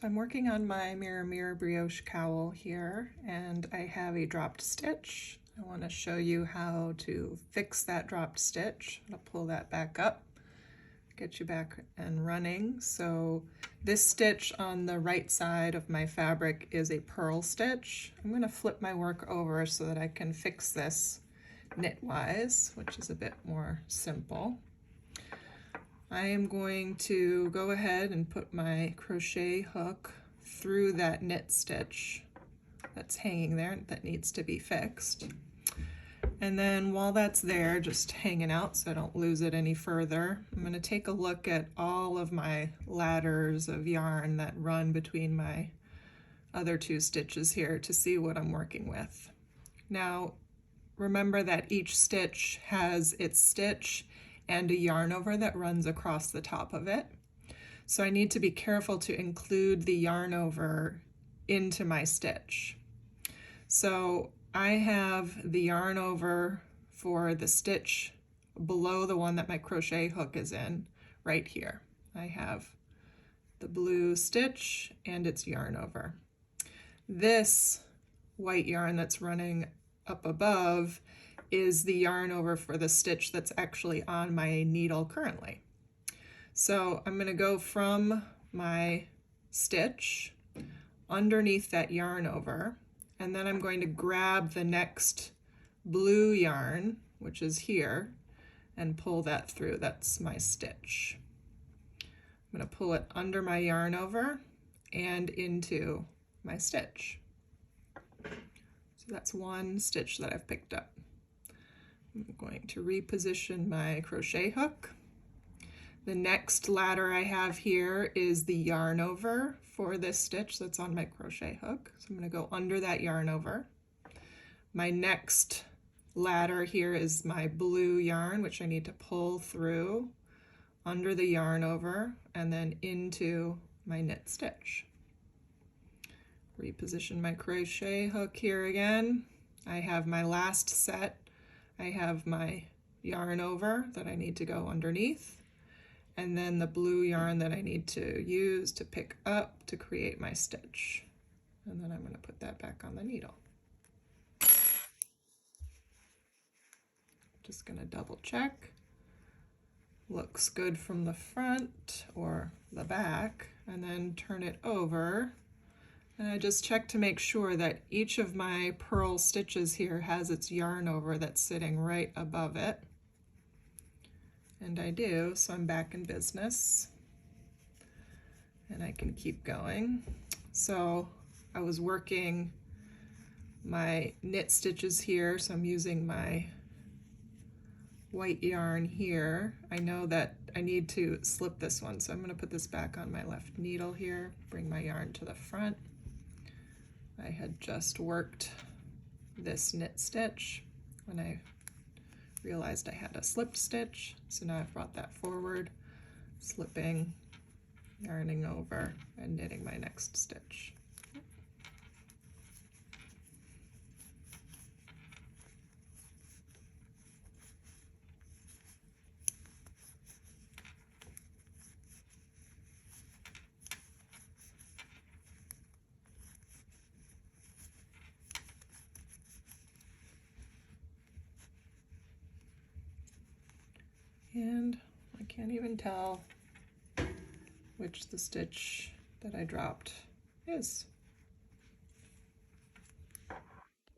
So I'm working on my Mirror brioche cowl here, and I have a dropped stitch. I want to show you how to fix that dropped stitch. I'll pull that back up, get you back and running. So this stitch on the right side of my fabric is a purl stitch. I'm going to flip my work over so that I can fix this knitwise, which is a bit more simple. I am going to go ahead and put my crochet hook through that knit stitch that's hanging there that needs to be fixed. And then while that's there, just hanging out so I don't lose it any further, I'm going to take a look at all of my ladders of yarn that run between my other two stitches here to see what I'm working with. Now, remember that each stitch has its stitch and a yarn over that runs across the top of it. So I need to be careful to include the yarn over into my stitch. So I have the yarn over for the stitch below the one that my crochet hook is in right here. I have the blue stitch and its yarn over. This white yarn that's running up above is the yarn over for the stitch that's actually on my needle currently. So I'm going to go from my stitch underneath that yarn over, and then I'm going to grab the next blue yarn, which is here, and pull that through. That's my stitch. I'm going to pull it under my yarn over and into my stitch. So that's one stitch that I've picked up. I'm going to reposition my crochet hook. The next ladder I have here is the yarn over for this stitch that's on my crochet hook. So I'm going to go under that yarn over. My next ladder here is my blue yarn, which I need to pull through under the yarn over and then into my knit stitch. Reposition my crochet hook here again. I have my last set. I have my yarn over that I need to go underneath, and then the blue yarn that I need to use to pick up to create my stitch. And then I'm going to put that back on the needle. Just going to double check. Looks good from the front or the back, and then turn it over. And I just check to make sure that each of my purl stitches here has its yarn over that's sitting right above it. And I do, so I'm back in business. And I can keep going. So I was working my knit stitches here, so I'm using my white yarn here. I know that I need to slip this one, so I'm going to put this back on my left needle here, bring my yarn to the front. I had just worked this knit stitch when I realized I had a slipped stitch, so now I've brought that forward, slipping, yarning over, and knitting my next stitch. And I can't even tell which the stitch that I dropped is.